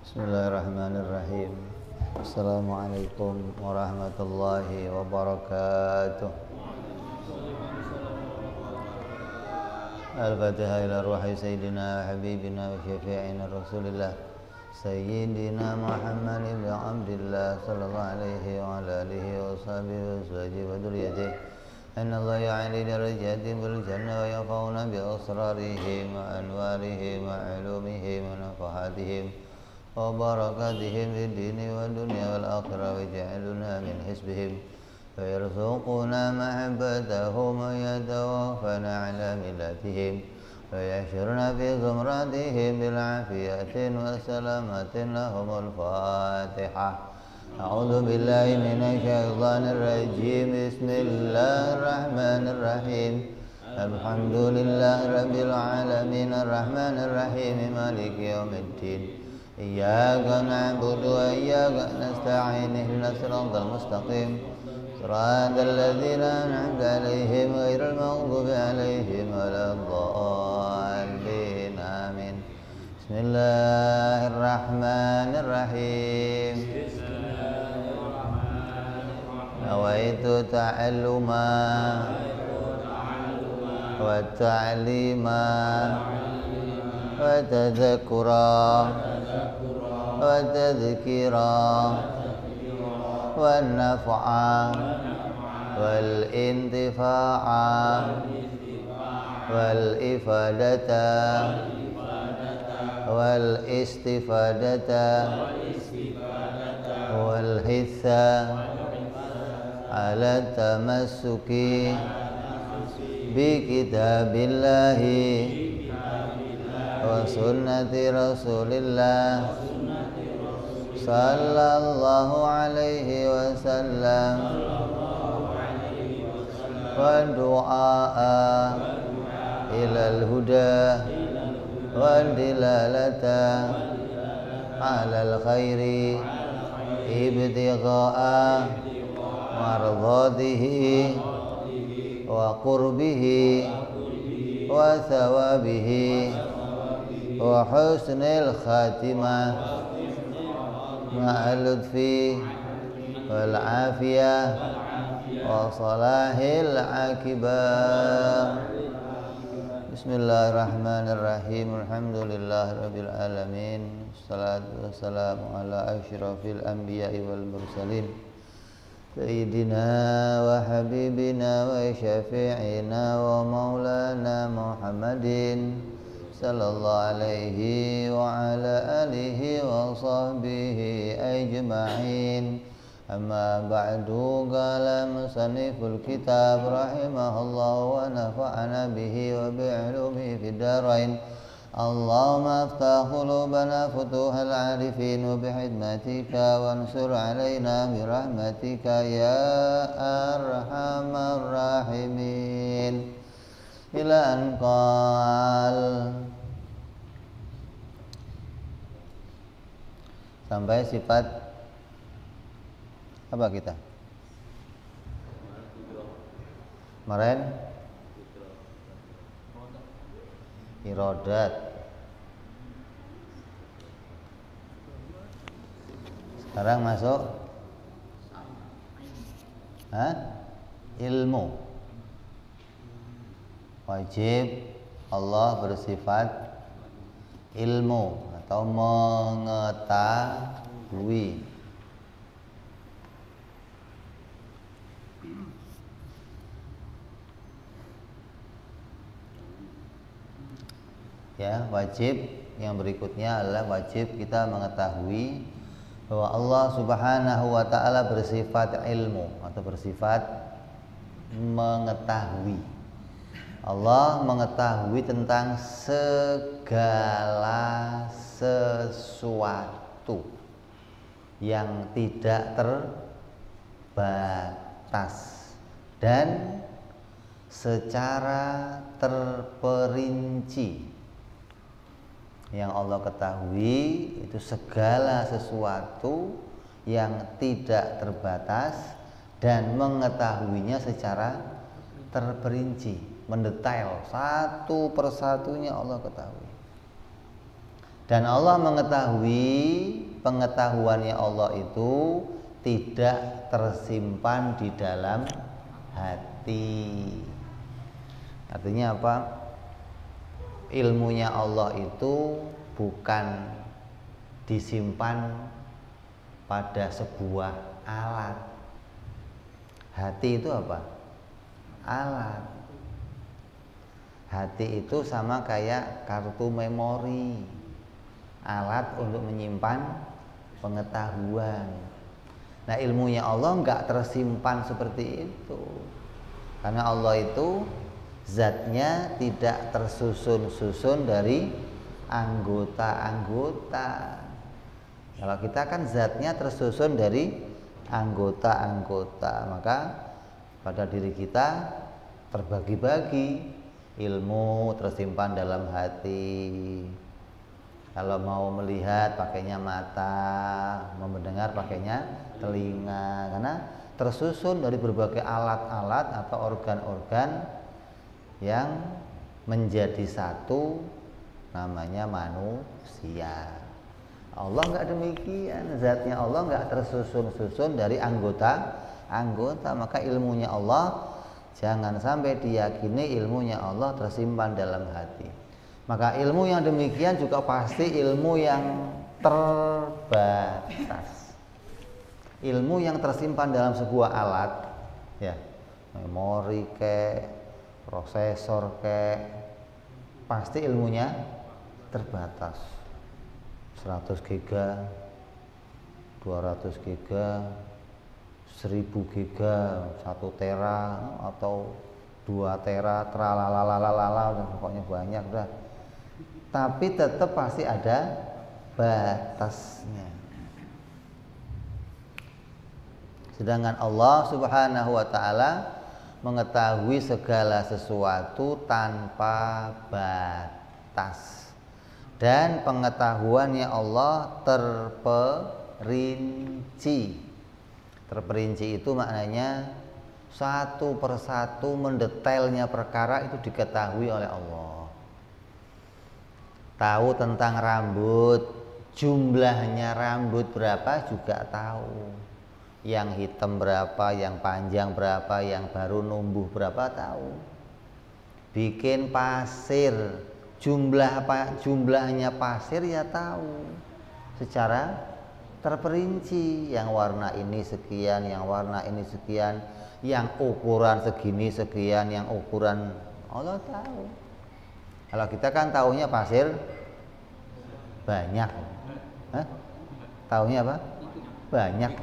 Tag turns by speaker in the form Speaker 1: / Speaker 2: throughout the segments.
Speaker 1: Bismillahirrahmanirrahim. Assalamualaikum warahmatullahi wabarakatuh. Al-Fatihah ila ruhi Sayyidina wa Habibina wa Syafi'ina Rasulillah Sayyidina Muhammad ibn Abdillah sallallahu alaihi wa ala alihi wa sahbihi wa azwajihi wa dhurriyyatihi. Inna Allah ya'ali darajatihim bil jannah wa yafa'una bi asrarihim wa anwarihim wa ulumihim wa nafahatihim wa barakatihim fid dini wa dunya wal akhirah wa ja'aluna min hisbihim wa yarzuquna mahabbatahum wa yatawaffana ala millatihim wa yahsyurna fi zumratihim bil afiyatin wa salamatin lahumul Fatihah. A'udzu billahi minasy syaithanir rajim. Bismillahirrahmanirrahim. Alhamdulillahi rabbil alamin arrahmanir rahim maliki yaumiddin. Iyyaka na'budu wa iyyaka nasta'in ihdinas siratal mustaqim siratal ladzina an'amta 'alaihim ghairil maghdubi 'alaihim waladdallin. Amin. Bismillahirrahmanirrahim. Nawaitu ta'alluma wa ta'lima wa tadhakkura wa tadhkira wa naf'a wal intifa'a wal ifadata wal istifadata wal hitha ala tamassuki bi kitabillahi wa sunnati rasulillah sallallahu alaihi wasallam wa du'a ilal huda wa dilalata alal khairi ibtigha'a mardhatihi wa qurbihi wa thawabihi wa husnil khatimah ma'al lutfi wal afiyah wa salahil akibah. Bismillahirrahmanirrahim. Alhamdulillahirabbil alamin. Wassalatu wassalamu ala asyrafil anbiya'i wal mursalin Sayyidina wa habibina wa syafi'ina wa maulana Muhammadin sallallahu alaihi wa ala alihi wa sahbihi ajma'in. Amma ba'du, qala musanniful kitab rahimahullah wa nafa'ana bihi wa bi'ulumihi fid darain. Allahumma aftah qulubana futuhal arifin wa bihidmatika wansur alaina birahmatika ya arhamar rahimin. Ila anqal, sampai sifat apa kita? Kemarin irodat. Sekarang masuk ilmu. Wajib Allah bersifat ilmu atau mengetahui. Ya, wajib yang berikutnya adalah wajib kita mengetahui bahwa Allah Subhanahu wa taala bersifat ilmu atau bersifat mengetahui. Allah mengetahui tentang segala sesuatu yang tidak terbatas dan secara terperinci. Yang Allah ketahui itu segala sesuatu yang tidak terbatas dan mengetahuinya secara terperinci, mendetail, satu persatunya Allah ketahui. Dan Allah mengetahui, pengetahuannya Allah itu tidak tersimpan di dalam hati. Artinya apa? Ilmunya Allah itu bukan disimpan pada sebuah alat. Hati itu apa? Alat. Hati itu sama kayak kartu memori, alat untuk menyimpan pengetahuan. Nah, ilmunya Allah nggak tersimpan seperti itu, karena Allah itu zatnya tidak tersusun-susun dari anggota-anggota. Kalau kita kan zatnya tersusun dari anggota-anggota, maka pada diri kita terbagi-bagi. Ilmu tersimpan dalam hati. Kalau mau melihat pakainya mata, mau mendengar pakainya telinga, karena tersusun dari berbagai alat-alat atau organ-organ yang menjadi satu, namanya manusia. Allah nggak demikian, zatnya Allah nggak tersusun-susun dari anggota-anggota, maka ilmunya Allah jangan sampai diyakini ilmunya Allah tersimpan dalam hati. Maka ilmu yang demikian juga pasti ilmu yang terbatas. Ilmu yang tersimpan dalam sebuah alat, ya, memori prosesor pasti ilmunya terbatas. 100 giga, 200 giga, 1000 giga, 1 tera atau 2 tera, tralalalala, pokoknya banyak dah. Tapi tetap pasti ada batasnya. Sedangkan Allah Subhanahu wa taala mengetahui segala sesuatu tanpa batas. Dan pengetahuannya Allah terperinci. Terperinci itu maknanya satu persatu mendetailnya perkara itu diketahui oleh Allah. Tahu tentang rambut, jumlahnya rambut berapa juga tahu. Yang hitam berapa, yang panjang berapa, yang baru numbuh berapa tahu. Bikin pasir, jumlahnya pasir ya tahu. Secara terperinci, yang warna ini sekian, yang warna ini sekian, yang ukuran segini sekian, yang ukuran Allah tahu. Kalau kita kan taunya pasir banyak. Hah? Taunya apa? Banyak.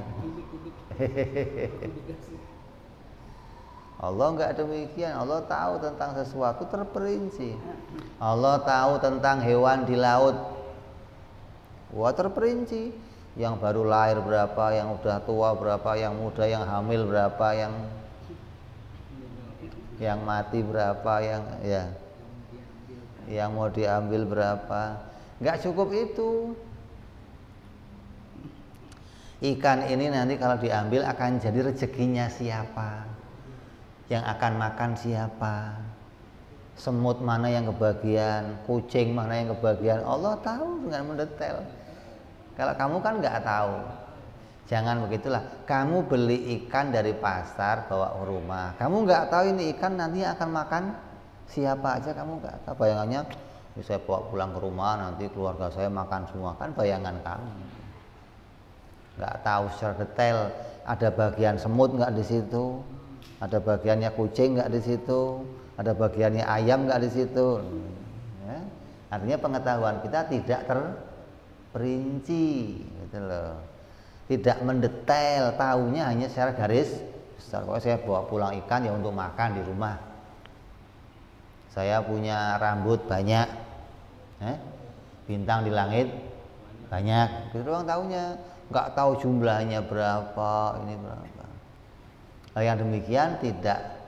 Speaker 1: Allah enggak demikian. Allah tahu tentang sesuatu terperinci. Allah tahu tentang hewan di laut. Wah, terperinci. Yang baru lahir berapa, yang udah tua berapa, yang muda, yang hamil berapa, yang mati berapa, yang mau diambil berapa. Enggak cukup itu. Ikan ini nanti kalau diambil akan jadi rezekinya siapa, yang akan makan siapa, semut mana yang kebagian, kucing mana yang kebagian, Allah tahu dengan mendetail. Kalau kamu kan nggak tahu, jangan begitulah. Kamu beli ikan dari pasar bawa ke rumah, kamu nggak tahu ini ikan nanti akan makan siapa aja, kamu nggak tahu. Bayangannya, saya bawa pulang ke rumah nanti keluarga saya makan semua, kan bayangan kamu. Nggak tahu secara detail, ada bagian semut nggak di situ, ada bagiannya kucing nggak di situ, ada bagiannya ayam nggak di situ. Ya. Artinya pengetahuan kita tidak terperinci, gitu loh. Tidak mendetail, tahunya hanya secara garis besar. Kalau saya bawa pulang ikan ya untuk makan di rumah. Saya punya rambut banyak, bintang di langit banyak, gitu doang tahunya. Nggak tahu jumlahnya berapa, ini berapa. Hal yang demikian tidak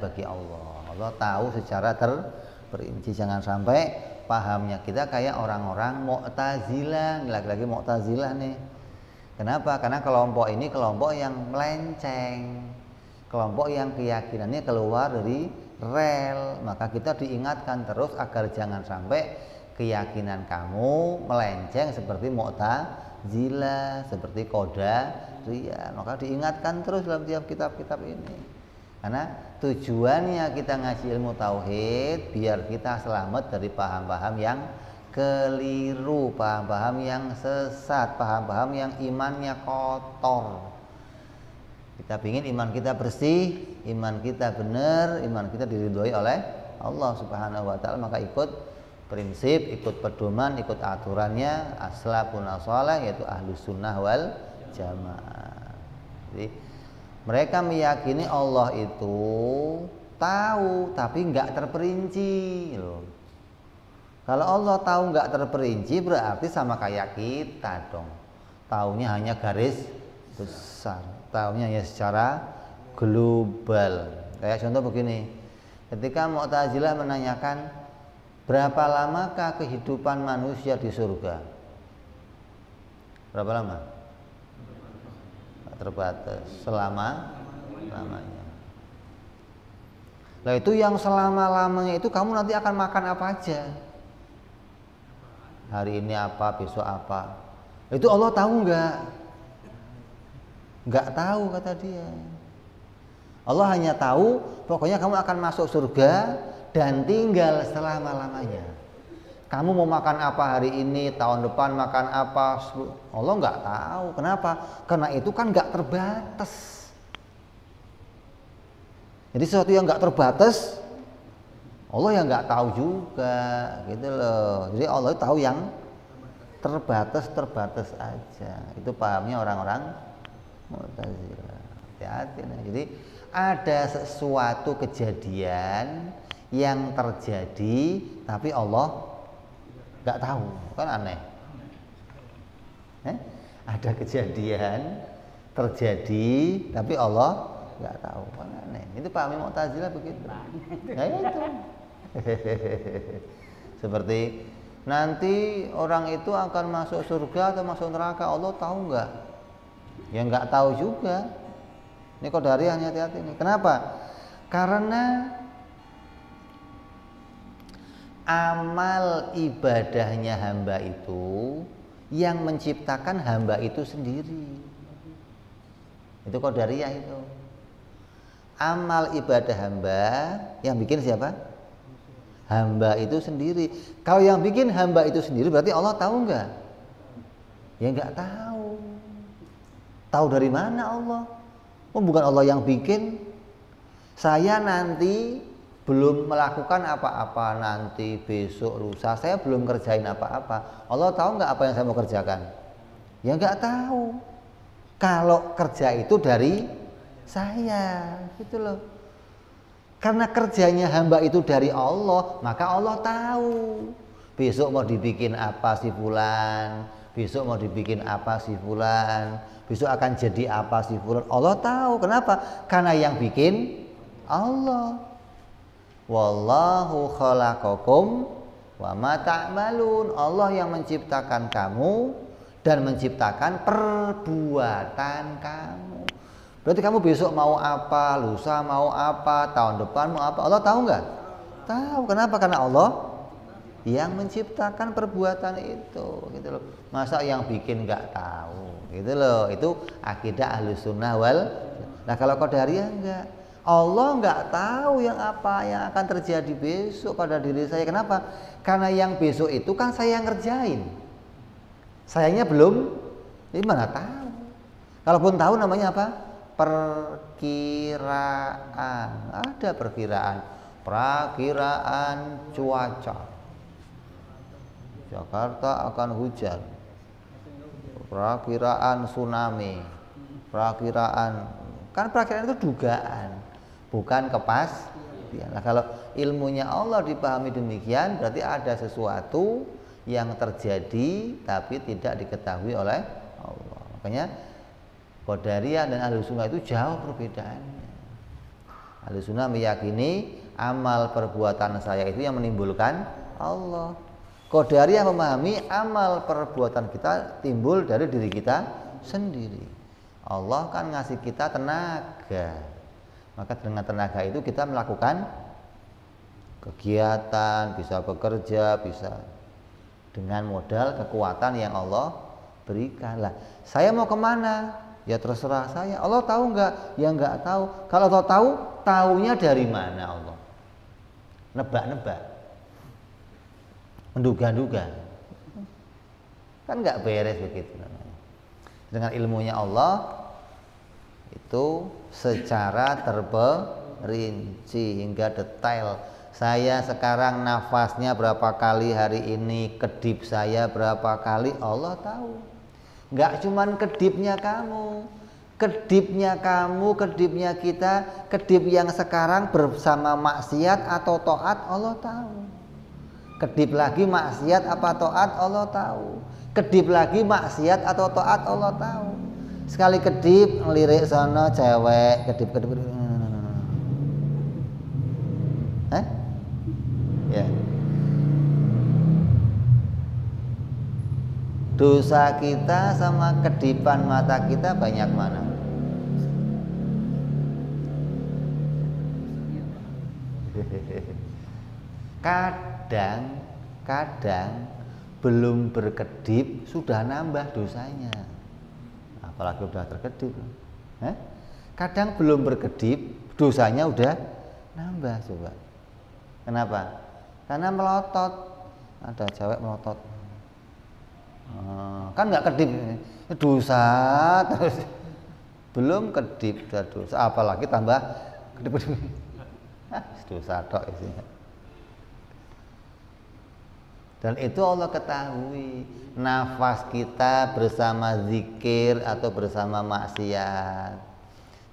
Speaker 1: bagi Allah. Allah tahu secara terperinci. Jangan sampai pahamnya kita kayak orang-orang Mu'tazilah, lagi-lagi Mu'tazilah nih. Kenapa? Karena kelompok ini kelompok yang melenceng, kelompok yang keyakinannya keluar dari rel. Maka kita diingatkan terus agar jangan sampai keyakinan kamu melenceng seperti Mu'tazilah, seperti Qadariyah. Maka diingatkan terus dalam tiap kitab-kitab ini. Karena tujuannya kita ngaji ilmu tauhid biar kita selamat dari paham-paham yang keliru, paham-paham yang sesat, paham-paham yang imannya kotor. Kita ingin iman kita bersih, iman kita benar, iman kita diridhoi oleh Allah Subhanahu wa taala, maka ikut prinsip, ikut pedoman, ikut aturannya as-salafun as-salih, yaitu ahlus sunnah wal jamaah. Jadi mereka meyakini Allah itu tahu tapi nggak terperinci loh. Kalau Allah tahu nggak terperinci berarti sama kayak kita dong. Taunya hanya garis besar, taunya hanya secara global. Kayak contoh begini, ketika Mu'tazilah menanyakan berapa lamakah kehidupan manusia di surga? Berapa lama? Terbatas, selama-lamanya. Nah itu yang selama-lamanya itu kamu nanti akan makan apa aja? Hari ini apa, besok apa? Itu Allah tahu nggak? Nggak tahu kata dia. Allah hanya tahu pokoknya kamu akan masuk surga dan tinggal selama-lamanya. Kamu mau makan apa hari ini, tahun depan makan apa, Allah nggak tahu. Kenapa? Karena itu kan nggak terbatas. Jadi sesuatu yang nggak terbatas, Allah yang nggak tahu juga, gitu loh. Jadi Allah tahu yang terbatas aja. Itu pahamnya orang-orang Mu'tazilah. Hati-hati nih. Jadi ada sesuatu kejadian yang terjadi, tapi Allah nggak tahu, kan aneh. Ada kejadian terjadi tapi Allah nggak tahu, kan aneh. Itu pahami Mu'tazilah begitu. Nah itu seperti nanti orang itu akan masuk surga atau masuk neraka, Allah tahu nggak? Ya nggak tahu juga. Ini Qadariyah, hati-hati nih. Kenapa? Karena amal ibadahnya hamba itu yang menciptakan hamba itu sendiri. Itu Qadariyah itu. Amal ibadah hamba yang bikin siapa? Hamba itu sendiri. Kalau yang bikin hamba itu sendiri berarti Allah tahu nggak? Ya nggak tahu. Tahu dari mana Allah? Oh, bukan Allah yang bikin. Saya nanti belum melakukan apa-apa, nanti besok lusa saya belum kerjain apa-apa. Allah tahu nggak apa yang saya mau kerjakan? Ya nggak tahu. Kalau kerja itu dari saya, gitu loh. Karena kerjanya hamba itu dari Allah, maka Allah tahu. Besok mau dibikin apa si fulan, besok mau dibikin apa si fulan, besok akan jadi apa si fulan. Allah tahu. Kenapa? Karena yang bikin Allah. Wallahu khalaqakum wa ma ta'malun. Allah yang menciptakan kamu dan menciptakan perbuatan kamu. Berarti kamu besok mau apa, lusa mau apa, tahun depan mau apa, Allah tahu nggak? Tahu. Kenapa? Karena Allah yang menciptakan perbuatan itu, gitu loh. Masa yang bikin nggak tahu, gitu loh. Itu akidah Ahlus Sunnah wal. Nah kalau Qadariyah enggak. Allah nggak tahu yang apa yang akan terjadi besok pada diri saya. Kenapa? Karena yang besok itu kan saya yang ngerjain. Sayanya belum, jadi mana tahu. Kalaupun tahu namanya apa? Perkiraan. Ada perkiraan. Perakiraan cuaca. Jakarta akan hujan. Perakiraan tsunami. Perakiraan. Kan perakiraan itu dugaan, bukan kepastian. Nah, kalau ilmunya Allah dipahami demikian, berarti ada sesuatu yang terjadi tapi tidak diketahui oleh Allah. Makanya Qadariyah dan Ahlus Sunnah itu jauh perbedaannya. Ahlus Sunnah meyakini amal perbuatan saya itu yang menimbulkan Allah. Qadariyah memahami amal perbuatan kita timbul dari diri kita sendiri. Allah kan ngasih kita tenaga, maka dengan tenaga itu kita melakukan kegiatan, bisa bekerja, bisa dengan modal kekuatan yang Allah berikan. Lah, saya mau kemana? Ya terserah saya. Allah tahu nggak? Ya nggak tahu. Kalau Allah tahu, taunya dari mana Allah? Nebak-nebak, menduga-duga, kan nggak beres begitu namanya. Dengan ilmunya Allah itu secara terperinci hingga detail. Saya sekarang nafasnya berapa kali hari ini, kedip saya berapa kali, Allah tahu. Nggak cuman kedipnya kamu, kedipnya kita, kedip yang sekarang bersama maksiat atau taat, Allah tahu. Kedip lagi maksiat apa taat, Allah tahu. Kedip lagi maksiat atau taat, Allah tahu. Sekali kedip ngelirik sana cewek, kedip. Ya. Dosa kita sama kedipan mata kita banyak mana? Kadang belum berkedip sudah nambah dosanya, apalagi udah terkedip. Kadang belum berkedip dosanya udah nambah. Coba kenapa? Karena melotot, ada cewek melotot, kan nggak kedip, dosa terus. Belum kedip udah dosa, apalagi tambah kedip. Dosa tok isinya. Dan itu Allah ketahui. Nafas kita bersama zikir atau bersama maksiat,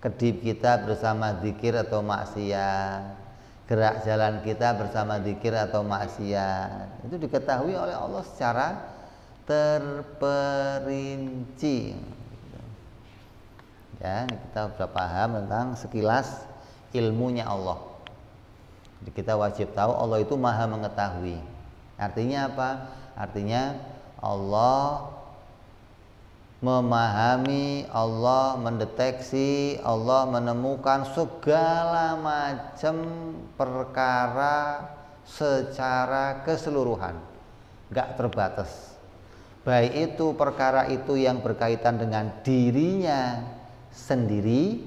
Speaker 1: kedip kita bersama zikir atau maksiat, gerak jalan kita bersama zikir atau maksiat, itu diketahui oleh Allah secara terperinci. Ya, kita sudah paham tentang sekilas ilmunya Allah. Jadi kita wajib tahu Allah itu maha mengetahui. Artinya apa? Artinya Allah memahami, Allah mendeteksi, Allah menemukan segala macam perkara secara keseluruhan, gak terbatas. Baik itu perkara itu yang berkaitan dengan dirinya sendiri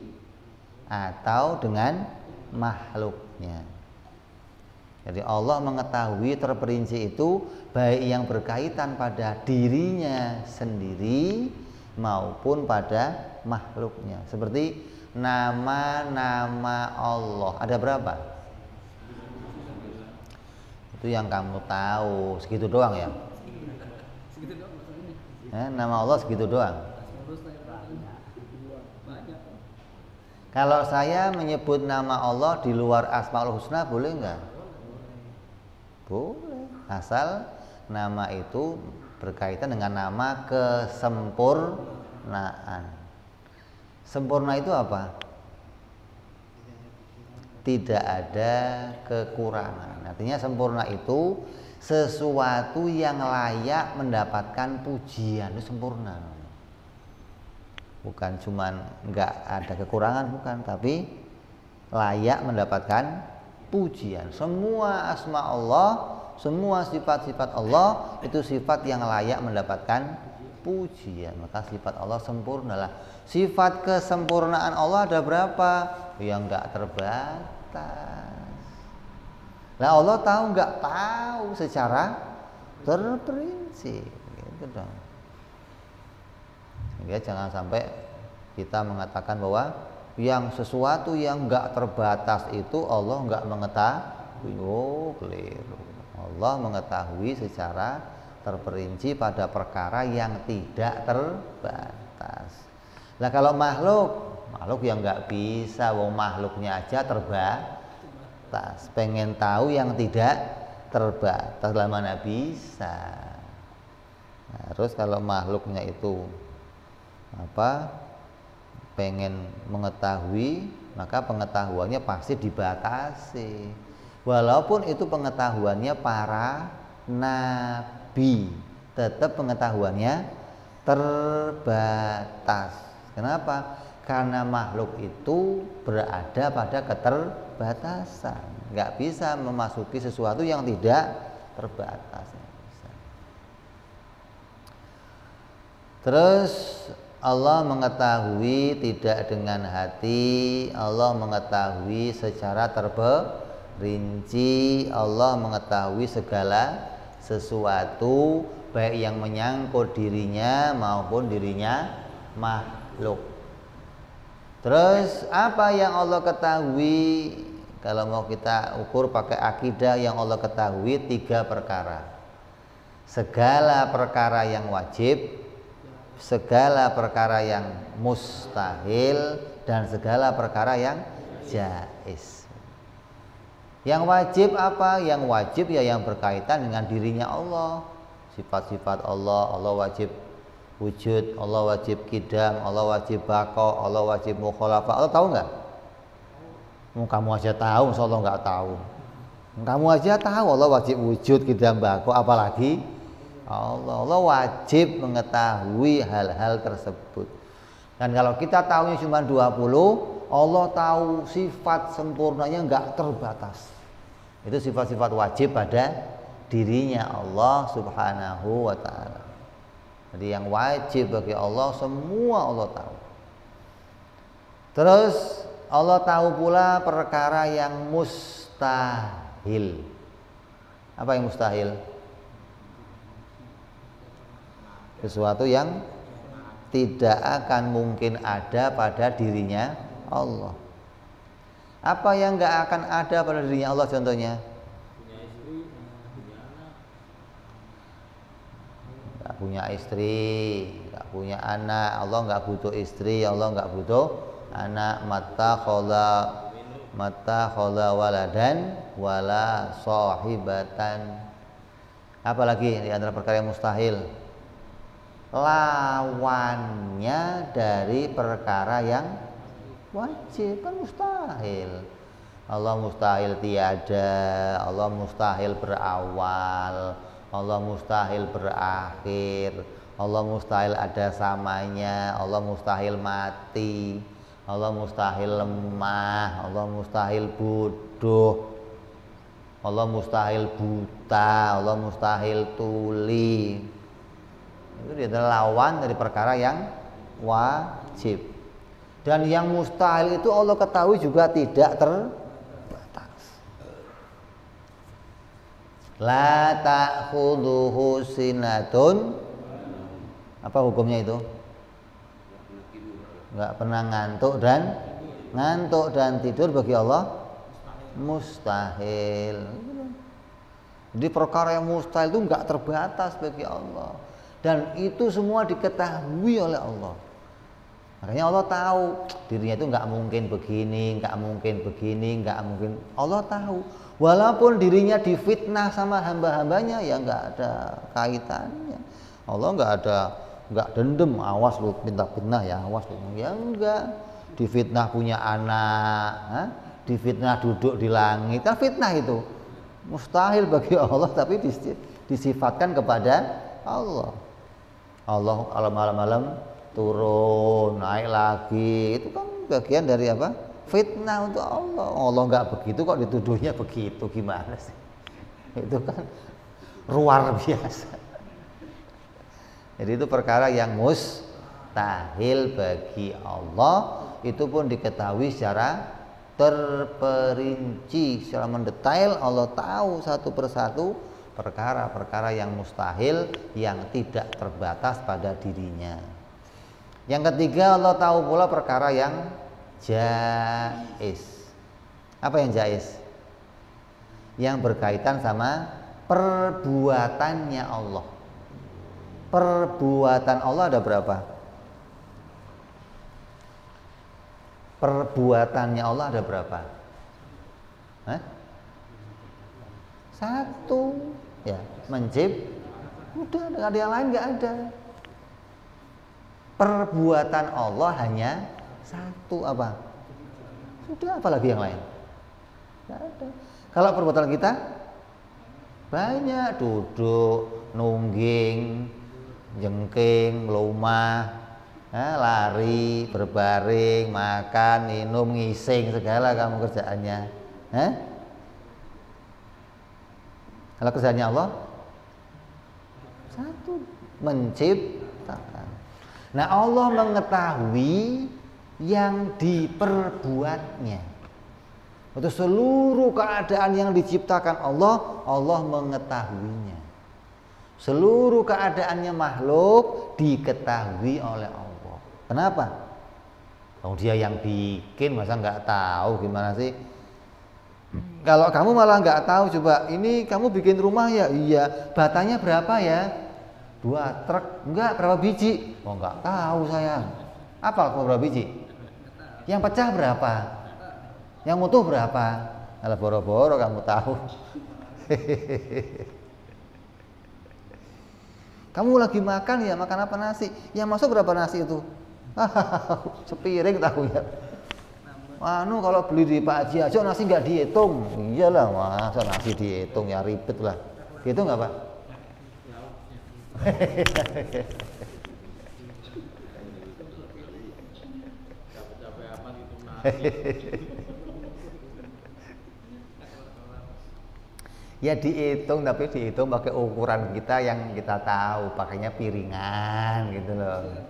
Speaker 1: atau dengan makhluknya. Jadi Allah mengetahui terperinci itu baik yang berkaitan pada dirinya sendiri maupun pada makhluknya. Seperti nama-nama Allah ada berapa? Itu yang kamu tahu, segitu doang ya? Nama Allah segitu doang. Kalau saya menyebut nama Allah di luar Asmaul Husna boleh nggak? Boleh, asal nama itu berkaitan dengan nama kesempurnaan. Sempurna itu apa? Tidak ada kekurangan. Artinya sempurna itu sesuatu yang layak mendapatkan pujian, itu sempurna. Bukan cuman nggak ada kekurangan, bukan, tapi layak mendapatkan pujian. Semua asma Allah, semua sifat-sifat Allah itu sifat yang layak mendapatkan pujian. Maka sifat Allah sempurna lah. Sifat kesempurnaan Allah ada berapa? Yang nggak terbatas. Nah Allah tahu nggak? Tahu secara terperinci, gitu dong. Ya, jangan sampai kita mengatakan bahwa yang sesuatu yang nggak terbatas itu Allah nggak mengetahui. Oh, keliru. Allah mengetahui secara terperinci pada perkara yang tidak terbatas. Nah kalau makhluk yang nggak bisa, wong makhluknya aja terbatas. Pengen tahu yang tidak terbatas, lah mana bisa. Nah, terus kalau makhluknya itu pengen mengetahui, maka pengetahuannya pasti dibatasi. Walaupun itu pengetahuannya para nabi, tetap pengetahuannya terbatas. Kenapa? Karena makhluk itu berada pada keterbatasan, nggak bisa memasuki sesuatu yang tidak terbatas. Terus Allah mengetahui tidak dengan hati, Allah mengetahui secara terperinci, Allah mengetahui segala sesuatu baik yang menyangkut dirinya maupun dirinya makhluk. Terus apa yang Allah ketahui? Kalau mau kita ukur pakai akidah, yang Allah ketahui 3 perkara. Segala perkara yang wajib, segala perkara yang mustahil, dan segala perkara yang jaiz. Yang wajib apa? Yang wajib ya yang berkaitan dengan dirinya Allah. Sifat-sifat Allah, Allah wajib wujud, Allah wajib qidam, Allah wajib baqa, Allah wajib mukhalafah. Allah tahu nggak? Kamu aja tahu, Allah nggak tahu. Kamu aja tahu Allah wajib wujud, qidam, baqa, apalagi Allah wajib mengetahui hal-hal tersebut. Dan kalau kita tahunya cuma 20, Allah tahu sifat sempurnanya nggak terbatas. Itu sifat-sifat wajib pada dirinya Allah subhanahu wa ta'ala. Jadi yang wajib bagi Allah semua Allah tahu. Terus Allah tahu pula perkara yang mustahil. Apa yang mustahil? Sesuatu yang tidak akan mungkin ada pada dirinya Allah. Apa yang nggak akan ada pada dirinya Allah contohnya? Nggak punya istri, nggak punya anak. Allah nggak butuh istri, Allah nggak butuh anak. Mata khola waladan wala sahibatan. Apalagi di antara perkara yang mustahil? Lawannya dari perkara yang wajib, kan mustahil. Allah mustahil tiada, Allah mustahil berawal, Allah mustahil berakhir, Allah mustahil ada samanya, Allah mustahil mati, Allah mustahil lemah, Allah mustahil bodoh, Allah mustahil buta, Allah mustahil tuli. Itu adalah lawan dari perkara yang wajib. Dan yang mustahil itu Allah ketahui juga tidak terbatas. La ta'khudhuhu sinatun. Apa hukumnya itu? Enggak pernah ngantuk dan tidur bagi Allah mustahil. Jadi perkara yang mustahil itu enggak terbatas bagi Allah. Dan itu semua diketahui oleh Allah. Makanya Allah tahu dirinya itu nggak mungkin begini, nggak mungkin begini, nggak mungkin. Allah tahu. Walaupun dirinya difitnah sama hamba-hambanya, ya nggak ada kaitannya. Allah nggak dendam. Awas lu minta fitnah ya, awas lu. Ya enggak. Difitnah punya anak, difitnah duduk di langit. Kan fitnah itu mustahil bagi Allah, tapi disifatkan kepada Allah. Allah kalau malam-malam turun, naik lagi, itu kan bagian dari apa? Fitnah untuk Allah. Allah nggak begitu kok dituduhnya begitu, gimana sih? Itu kan luar biasa. Jadi itu perkara yang mustahil bagi Allah, itu pun diketahui secara terperinci, secara mendetail. Allah tahu satu persatu perkara-perkara yang mustahil, yang tidak terbatas pada dirinya. Yang ketiga, Allah tahu pula perkara yang jaiz. Apa yang jaiz? Yang berkaitan sama perbuatannya Allah. Perbuatan Allah ada berapa? Perbuatannya Allah ada berapa? Satu. Ya, mencipta. Udah, nggak ada yang lain, nggak ada. Perbuatan Allah hanya satu, apa? Sudah, apalagi yang lain? Nggak ada. Kalau perbuatan kita banyak, duduk, nungging, jengking, melumah, lari, berbaring, makan, minum, ngising, segala kamu kerjaannya. Kalau kerjaannya Allah satu, menciptakan. Nah, Allah mengetahui yang diperbuatnya. Untuk seluruh keadaan yang diciptakan Allah, Allah mengetahuinya. Seluruh keadaannya makhluk diketahui oleh Allah. Kenapa? Kalau dia yang bikin, masa nggak tahu gimana sih? Kalau kamu malah nggak tahu, coba ini kamu bikin rumah ya, iya. Batanya berapa ya? 2 truk, enggak, berapa biji? Oh nggak tahu saya. Apa berapa biji? Yang pecah berapa? Yang utuh berapa? Kalau boro-boro kamu tahu. Kamu lagi makan ya, makan apa nasi? Yang masuk berapa nasi itu? Sepiring tahunya. Kalau beli di Pak Haji aja nasi nggak dihitung. Iyalah, masa nasi dihitung, ya ribet lah. Dihitung nggak Pak? Ya dihitung, tapi dihitung pakai ukuran kita yang kita tahu, pakainya piringan gitu loh.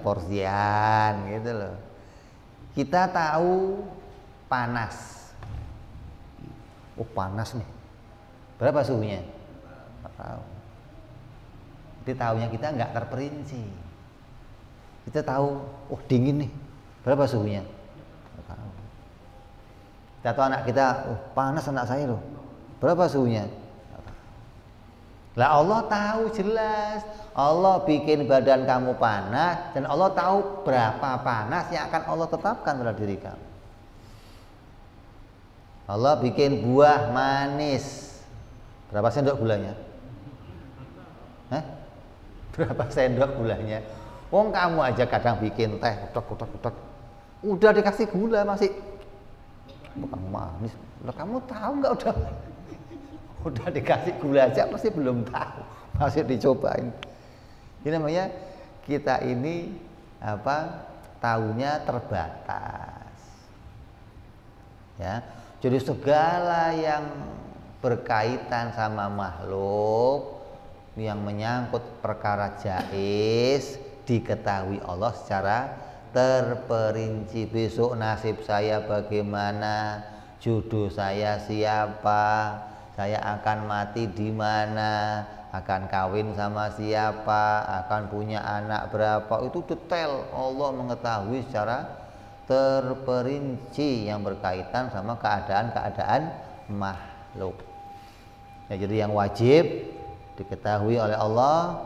Speaker 1: Porsian gitu loh. Kita tahu panas. Oh panas nih. Berapa suhunya? Nggak tahu. Jadi tahunya kita nggak terperinci. Kita tahu, oh dingin nih. Berapa suhunya? Nggak tahu. Kita tahu anak kita, oh panas anak saya loh. Berapa suhunya? Nggak tahu. Lah Allah tahu jelas. Allah bikin badan kamu panas dan Allah tahu berapa panas yang akan Allah tetapkan pada diri kamu. Allah bikin buah manis. Berapa sendok gulanya? Hah? Berapa sendok gulanya? Wong kamu aja kadang bikin teh, utek. Udah dikasih gula masih bukan manis. Loh, kamu tahu nggak udah dikasih gula aja pasti belum tahu, masih dicobain. Ini namanya kita ini tahunya terbatas. Ya. Jadi segala yang berkaitan sama makhluk yang menyangkut perkara jaiz diketahui Allah secara terperinci. Besok nasib saya bagaimana, jodoh saya siapa, saya akan mati di mana, akan kawin sama siapa, akan punya anak berapa, itu detail Allah mengetahui secara terperinci yang berkaitan sama keadaan-keadaan makhluk. Ya, jadi yang wajib diketahui oleh Allah,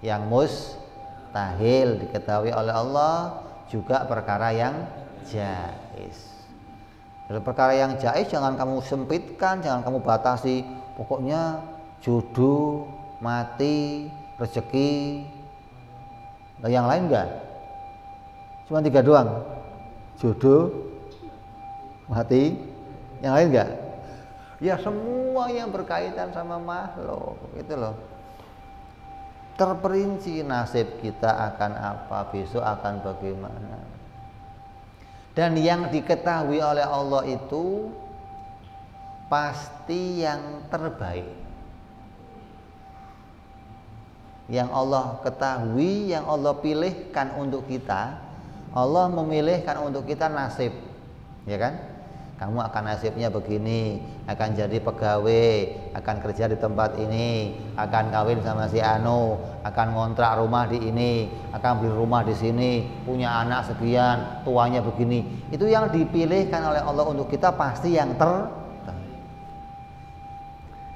Speaker 1: yang mustahil diketahui oleh Allah, juga perkara yang jaiz. Jadi perkara yang jaiz jangan kamu sempitkan, jangan kamu batasi, pokoknya jodoh, mati, rezeki. Yang lain enggak? Cuma 3 doang. Jodoh, mati, yang lain enggak? Ya semua yang berkaitan sama makhluk, gitu loh. Terperinci nasib kita akan apa, besok akan bagaimana. Dan yang diketahui oleh Allah itu pasti yang terbaik. Yang Allah ketahui, yang Allah pilihkan untuk kita, Allah memilihkan untuk kita nasib, ya kan? Kamu akan nasibnya begini, akan jadi pegawai, akan kerja di tempat ini, akan kawin sama si Anu, akan ngontrak rumah di ini, akan beli rumah di sini, punya anak sekian, tuanya begini. Itu yang dipilihkan oleh Allah untuk kita pasti yang terbaik.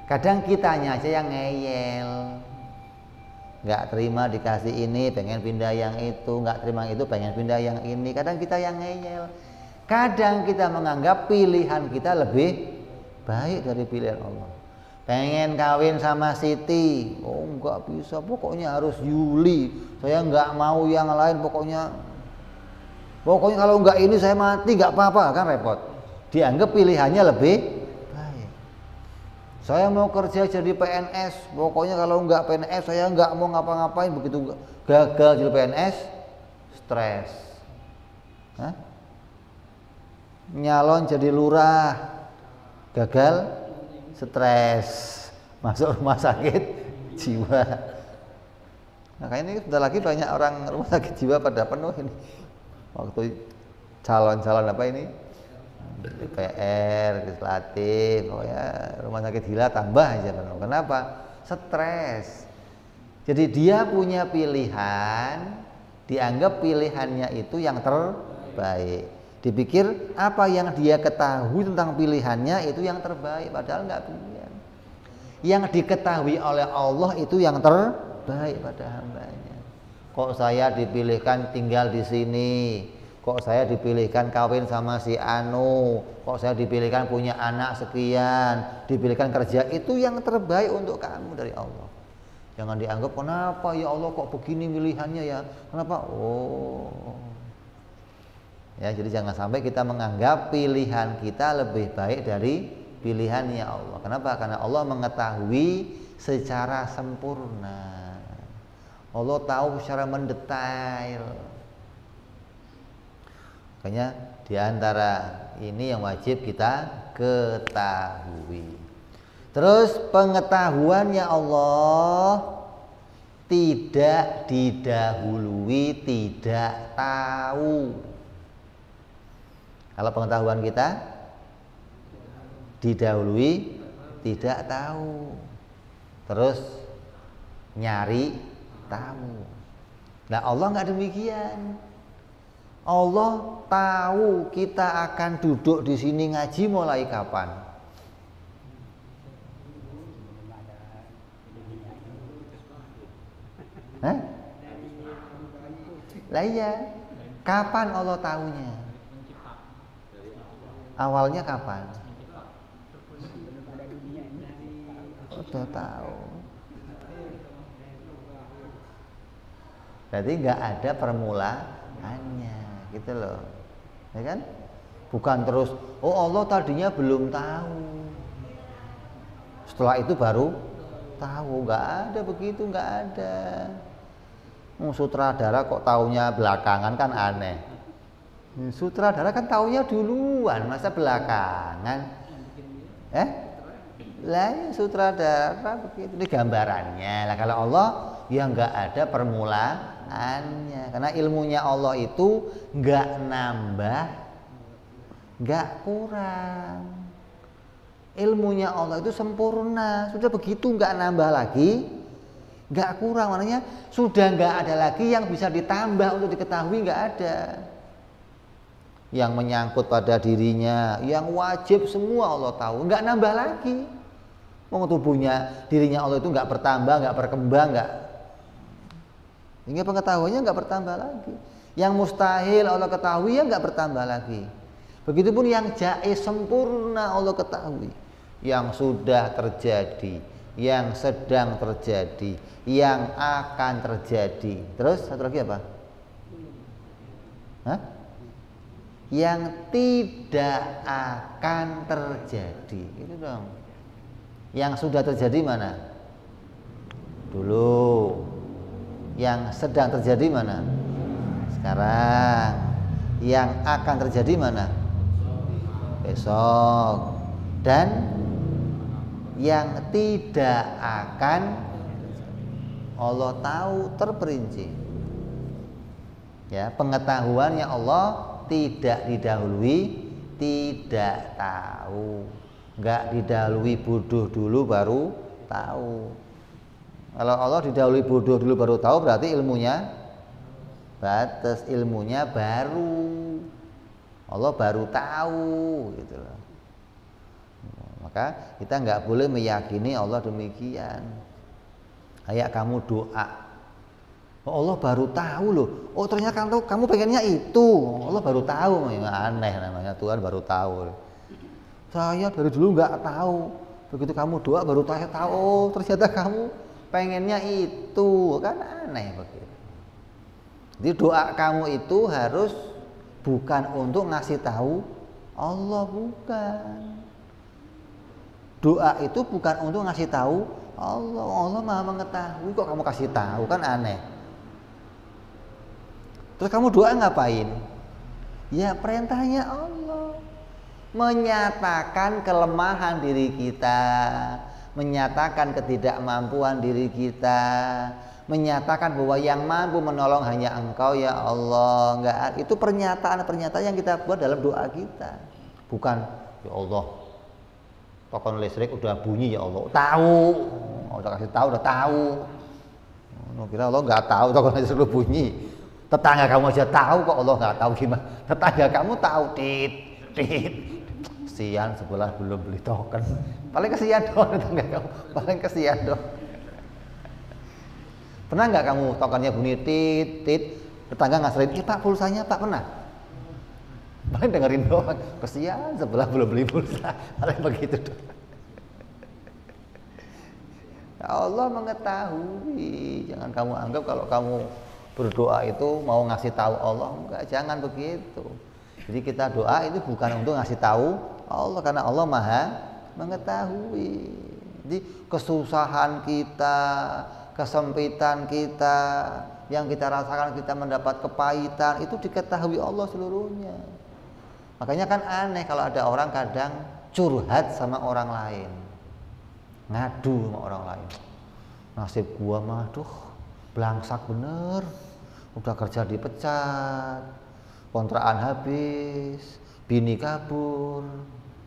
Speaker 1: Kadang kitanya aja yang ngeyel, nggak terima dikasih ini, pengen pindah yang itu, nggak terima itu, pengen pindah yang ini. Kadang kita yang ngeyel. Kadang kita menganggap pilihan kita lebih baik dari pilihan Allah. Pengen kawin sama Siti, oh nggak bisa, pokoknya harus Yuli. Saya nggak mau yang lain, pokoknya kalau nggak ini saya mati, nggak apa-apa, kan repot. Dianggap pilihannya lebih baik. Saya mau kerja jadi PNS, pokoknya kalau nggak PNS saya nggak mau ngapa-ngapain. Begitu gagal jadi PNS, stres. Hah? Nyalon jadi lurah, gagal, stres, masuk rumah sakit jiwa. Makanya ini sebentar lagi banyak orang rumah sakit jiwa pada penuh ini. Waktu calon-calon apa ini? DPR, legislatif, ya rumah sakit gila tambah aja penuh. Kenapa? Stres. Jadi dia punya pilihan, dianggap pilihannya itu yang terbaik. Dipikir apa yang dia ketahui tentang pilihannya itu yang terbaik, padahal nggak pilihan. Yang diketahui oleh Allah itu yang terbaik pada hambanya. Kok saya dipilihkan tinggal di sini? Kok saya dipilihkan kawin sama si Anu? Kok saya dipilihkan punya anak sekian? Dipilihkan kerja, itu yang terbaik untuk kamu dari Allah. Jangan dianggap kenapa ya Allah kok begini pilihannya ya? Kenapa? Oh. Ya, jadi jangan sampai kita menganggap pilihan kita lebih baik dari pilihannya Allah. Kenapa? Karena Allah mengetahui secara sempurna. Allah tahu secara mendetail. Makanya diantara ini yang wajib kita ketahui. Terus pengetahuannya Allah tidak didahului tidak tahu. Kalau pengetahuan kita didahului tidak tahu, terus nyari tahu. Nah Allah nggak demikian. Allah tahu kita akan duduk di sini ngaji mulai kapan. Hah? Lah iya, kapan Allah tahunya? Awalnya kapan? Udah tahu. Berarti nggak ada permulaannya, gitu loh, ya kan? Bukan terus, oh Allah tadinya belum tahu, setelah itu baru tahu. Nggak ada begitu, nggak ada. Sutradara kok taunya belakangan kan aneh. Sutradara kan taunya duluan, masa belakangan? Lah sutradara begitu, ini gambarannya. Lah kalau Allah ya nggak ada permulaannya, karena ilmunya Allah itu nggak nambah, nggak kurang. Ilmunya Allah itu sempurna, sudah begitu, nggak nambah lagi, nggak kurang. Maknanya sudah nggak ada lagi yang bisa ditambah untuk diketahui, nggak ada. Yang menyangkut pada dirinya, yang wajib semua Allah tahu, nggak nambah lagi. Mau tubuhnya, dirinya Allah itu nggak bertambah, nggak berkembang, nggak. Hingga pengetahuannya nggak bertambah lagi. Yang mustahil Allah ketahui ya nggak bertambah lagi. Begitupun yang jaiz sempurna Allah ketahui, yang sudah terjadi, yang sedang terjadi, yang akan terjadi. Terus satu lagi apa? Hah? Yang tidak akan terjadi, itu dong. Yang sudah terjadi mana? Dulu. Yang sedang terjadi mana? Sekarang. Yang akan terjadi mana? Besok. Dan yang tidak akan Allah tahu terperinci. Ya, pengetahuannya Allah tidak didahului tidak tahu. Enggak didahului bodoh dulu baru tahu. Kalau Allah didahului bodoh dulu baru tahu, berarti ilmunya batas, ilmunya baru. Allah baru tahu, gitu loh. Maka kita nggak boleh meyakini Allah demikian. Kayak kamu doa, oh Allah baru tahu loh. Oh ternyata kamu pengennya itu. Allah baru tahu, aneh namanya, Tuhan baru tahu. Saya dari dulu nggak tahu. Begitu kamu doa baru tahu. Oh ternyata kamu pengennya itu, kan aneh begitu. Jadi doa kamu itu harus bukan untuk ngasih tahu Allah, bukan. Doa itu bukan untuk ngasih tahu Allah. Allah Maha mengetahui, kok kamu kasih tahu, kan aneh. Terus kamu doa ngapain? Ya perintahnya Allah, menyatakan kelemahan diri kita, menyatakan ketidakmampuan diri kita, menyatakan bahwa yang mampu menolong hanya Engkau ya Allah. Enggak, itu pernyataan-pernyataan yang kita buat dalam doa kita. Bukan ya Allah, token listrik udah bunyi ya Allah. Tahu. Udah kasih tahu, udah tahu. Kira Allah nggak tahu token listrik udah bunyi. Tetangga kamu aja tahu kok Allah nggak tahu gimana. Tetangga kamu tahu tit. Kesian sebelah belum beli token. Paling kesian dong tetangga kamu. Paling kesian dong. Pernah nggak kamu tokennya bunyi tit, tetangga ngasih Pak pulsanya Pak, pernah? Paling dengerin doang, kesian sebelah belum beli pulsa, paling begitu doang. Allah mengetahui, jangan kamu anggap kalau kamu berdoa itu mau ngasih tahu Allah, enggak, jangan begitu. Jadi kita doa itu bukan untuk ngasih tahu Allah, karena Allah Maha mengetahui. Jadi kesusahan kita, kesempitan kita, yang kita rasakan, kita mendapat kepahitan, itu diketahui Allah seluruhnya. Makanya kan aneh kalau ada orang kadang curhat sama orang lain, ngadu sama orang lain. Nasib gua mah belangsak bener, udah kerja dipecat, kontrakan habis, bini kabur.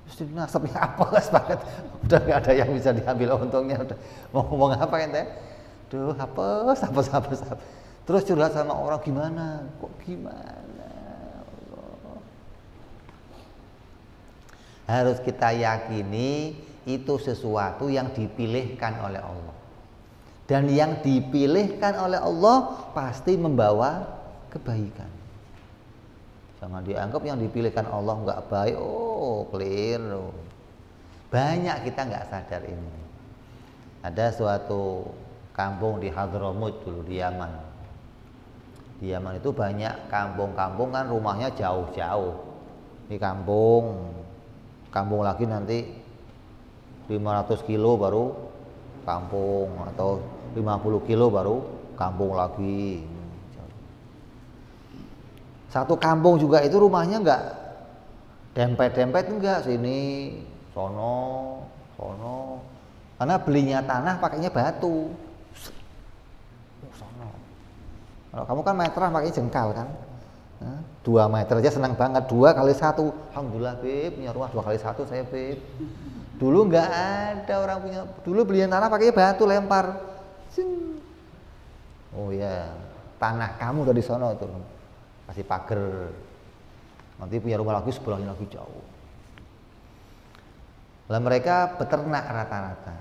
Speaker 1: Terus nasibnya apa banget, udah nggak ada yang bisa diambil untungnya, udah mau ngomong apa ente? Duh, hapus. Terus curhat sama orang, gimana? Kok gimana? Allah. Harus kita yakini itu sesuatu yang dipilihkan oleh Allah. Dan yang dipilihkan oleh Allah pasti membawa kebaikan. Jangan dianggap yang dipilihkan Allah nggak baik. Oh, keliru. Banyak kita nggak sadar ini. Ada suatu kampung di Hadramut dulu di Yaman. Di Yaman itu banyak kampung-kampung kan rumahnya jauh-jauh. Di kampung lagi nanti 500 kilo baru kampung, atau 50 kilo baru kampung lagi. Satu kampung juga itu rumahnya enggak dempet-dempet, enggak, sini, sono. Karena belinya tanah pakainya batu. Sono. Kalau kamu kan meteran pakainya jengkal kan. 2 meter aja senang banget, 2 kali 1. Alhamdulillah Beb, punya rumah 2 kali 1 saya Beb. Dulu nggak ada orang punya, dulu beliin tanah pakainya batu lempar. Oh ya, tanah kamu dari sono tuh, kasih pagar. Nanti punya rumah lagi sebelahnya lagi jauh. Lah mereka peternak rata-rata,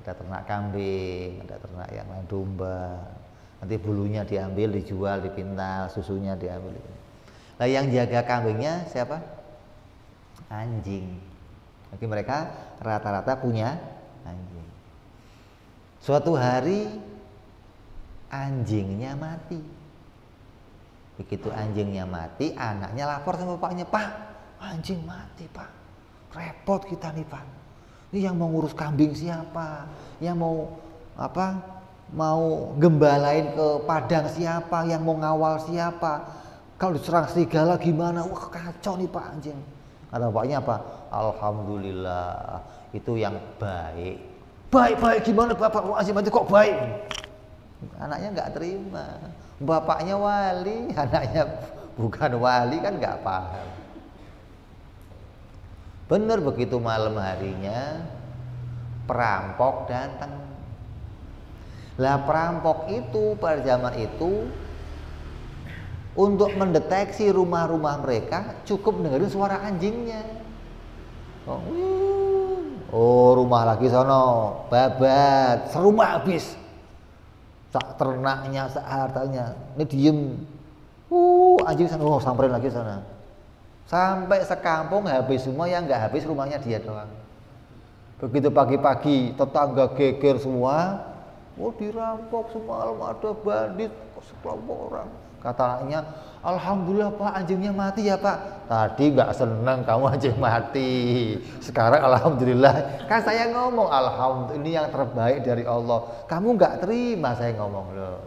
Speaker 1: ada ternak kambing, ada ternak yang lain domba. Nanti bulunya diambil, dijual, dipintal, susunya diambil. Nah yang jaga kambingnya siapa? Anjing. Jadi mereka rata-rata punya anjing. Suatu hari anjingnya mati. Begitu anjingnya mati, anaknya lapor sama bapaknya, Pak, anjing mati Pak, repot kita nih Pak. Ini yang mau ngurus kambing siapa? Yang mau gembalain ke padang siapa? Yang mau ngawal siapa? Kalau diserang serigala gimana? Wah kacau nih Pak anjing. Kata bapaknya apa? Alhamdulillah, itu yang baik. Baik gimana Bapak? Anjing mati kok baik? Anaknya nggak terima. Bapaknya wali, anaknya bukan wali, kan nggak paham. Bener begitu malam harinya perampok datang. Lah perampok itu pada zaman itu untuk mendeteksi rumah-rumah mereka cukup dengerin suara anjingnya. Oh rumah lagi sono babat, serumah habis. Sak ternaknya, sak hartanya, ini diem. Anjing sana, samperin lagi sana. Sampai sekampung habis semua, yang nggak habis rumahnya dia doang. Begitu pagi-pagi tetangga geger semua. Dirampok semalam, ada bandit sekelompok orang. Kata anaknya, alhamdulillah Pak anjingnya mati ya Pak. Tadi nggak senang kamu anjing mati. Sekarang alhamdulillah. Kan saya ngomong alhamdulillah ini yang terbaik dari Allah. Kamu nggak terima saya ngomong loh.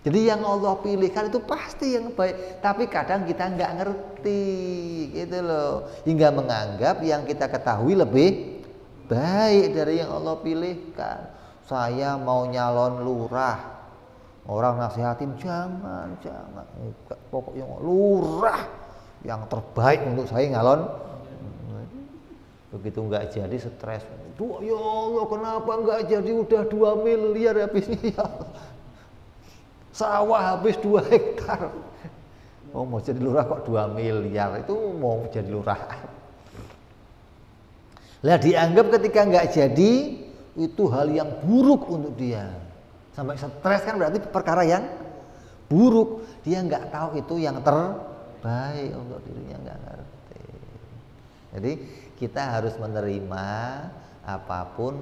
Speaker 1: Jadi yang Allah pilihkan itu pasti yang baik. Tapi kadang kita nggak ngerti gitu loh. Hingga menganggap yang kita ketahui lebih baik dari yang Allah pilihkan. saya mau nyalon lurah. Orang nasihatin jangan. Pokoknya lurah yang terbaik untuk saya nyalon. Begitu nggak jadi stres. Duh, ya Allah kenapa nggak jadi, udah 2 miliar habisnya ya. Sawah habis 2 hektar. Oh mau jadi lurah kok 2 miliar, itu mau jadi lurah. Lah dianggap ketika nggak jadi itu hal yang buruk untuk dia. Sampai stres kan berarti perkara yang buruk. Dia nggak tahu itu yang terbaik untuk dirinya, nggak ngerti. Jadi kita harus menerima apapun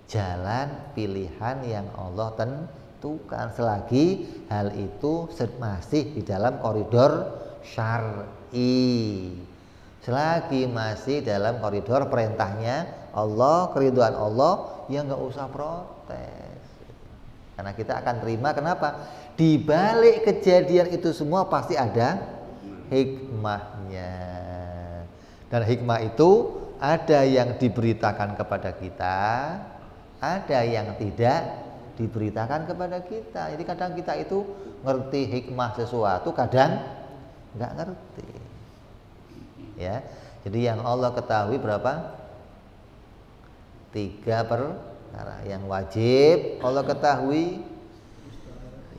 Speaker 1: jalan pilihan yang Allah tentukan selagi hal itu masih di dalam koridor syar'i, selagi masih dalam koridor perintahnya Allah, keridhaan Allah, ya nggak usah protes karena kita akan terima. Kenapa? Di balik kejadian itu semua pasti ada hikmahnya, dan hikmah itu ada yang diberitakan kepada kita, ada yang tidak diberitakan kepada kita. Jadi kadang kita itu ngerti hikmah sesuatu, kadang nggak ngerti. Ya, jadi yang Allah ketahui berapa? 3 perkara. Yang wajib Allah ketahui,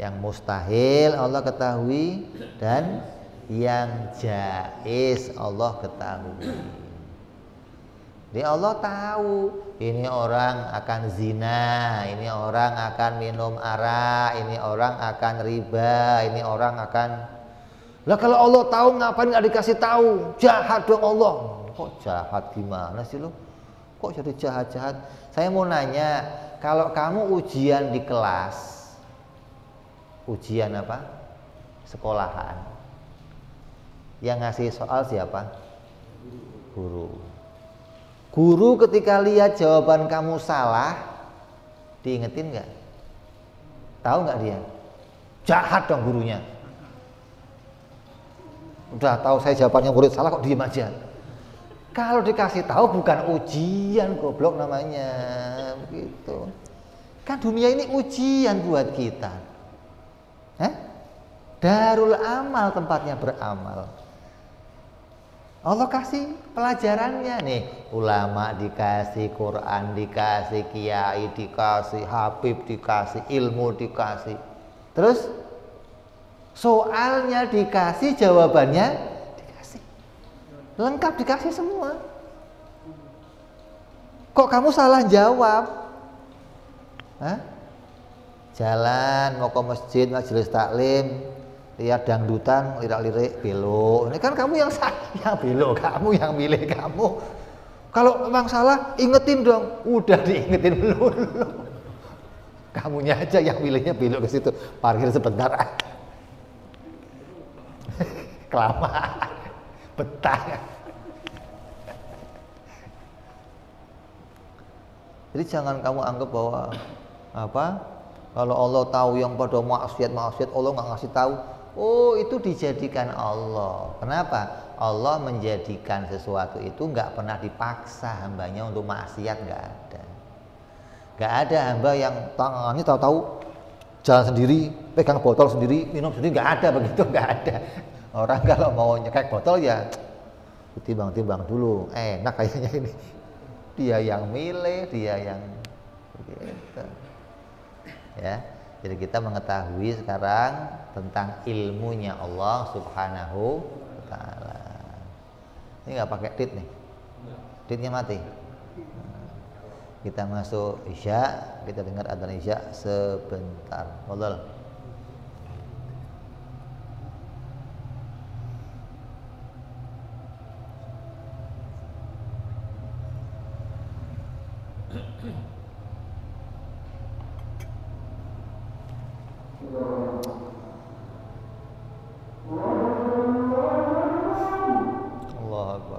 Speaker 1: yang mustahil Allah ketahui, dan yang jaiz Allah ketahui. Jadi Allah tahu ini orang akan zina, ini orang akan minum arak, ini orang akan riba, ini orang akan. Lah kalau Allah tahu ngapain nggak dikasih tahu? Jahat dong Allah. Kok jahat gimana sih lo? Kok jadi jahat-jahat? Saya mau nanya, kalau kamu ujian di kelas, ujian apa? Sekolahan. Yang ngasih soal siapa? Guru. Guru ketika lihat jawaban kamu salah, diingetin nggak? Tahu nggak dia? Jahat dong gurunya. Udah tahu saya jawabannya murid salah kok diem aja. Kalau dikasih tahu bukan ujian, goblok namanya, begitu. Kan dunia ini ujian buat kita. Darul amal, tempatnya beramal. Allah kasih pelajarannya nih, ulama dikasih, Quran dikasih, kiai dikasih, habib dikasih, ilmu dikasih. Terus soalnya dikasih, jawabannya dikasih. Lengkap dikasih semua. Kok kamu salah jawab? Jalan mau ke masjid, majelis taklim, lihat dangdutan, lirik-lirik, belok. Ini kan kamu yang belok, kamu yang milih kamu. Kalau memang salah, ingetin dong. Udah diingetin belum? Kamunya aja yang milihnya belok ke situ. Parkir sebentar. Kelamaan, betah. Jadi jangan kamu anggap bahwa kalau Allah tahu yang pada maksiat Allah nggak ngasih tahu. Oh, itu dijadikan Allah. Kenapa? Allah menjadikan sesuatu itu nggak pernah dipaksa hambanya untuk maksiat, nggak ada. Nggak ada hamba yang tangannya tahu-tahu jalan sendiri, pegang botol sendiri, minum sendiri, nggak ada begitu, nggak ada. Orang kalau mau nyekek botol ya timbang-timbang dulu, enak kayaknya ini. Dia yang milih, dia yang begitu. Ya. Jadi kita mengetahui sekarang tentang ilmunya Allah Subhanahu wa Ta'ala. Ini nggak pakai tit nih, titnya mati. Kita masuk Isya, kita dengar adzan Isya sebentar. Wallah. Allahu Akbar.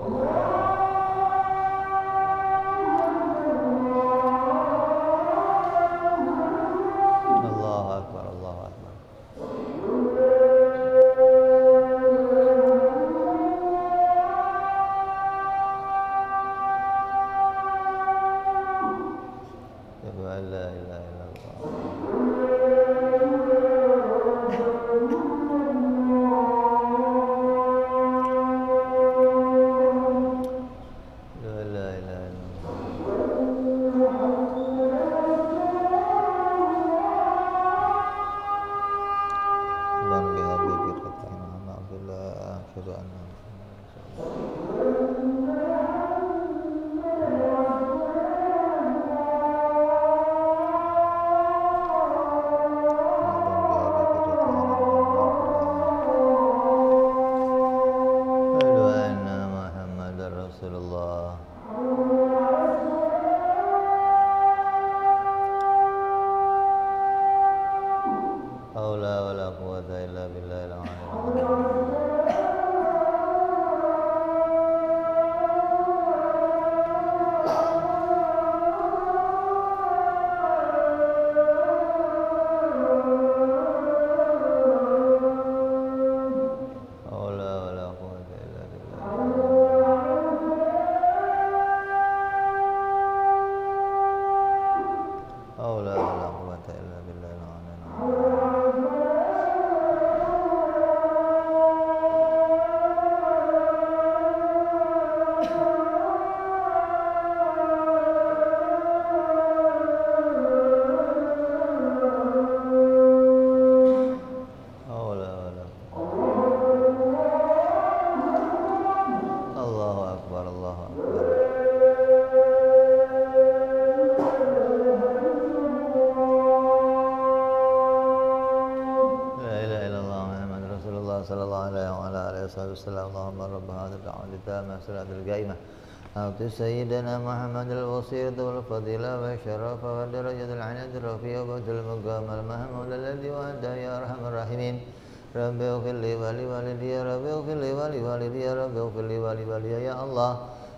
Speaker 1: Allahu Akbar. Allahu Akbar. La ilaha haula wala quwwata illa billahil aliyyil azim. Allahumma rabb hadhihi ad-da'wati at-tammah salatul qaimah a'ti sayyidina Muhammadil wasilata wal fadilah wa syarafa wa darajatul 'aliyyah rafi'a wa ba'dal maqam al-mahmud alladhi wa'ada ya arhamar rahimin rabbi ighfir li wa li walidayya rabbi ighfir li wa li walidayya rabbi ighfir li wa li walidayya ya Allah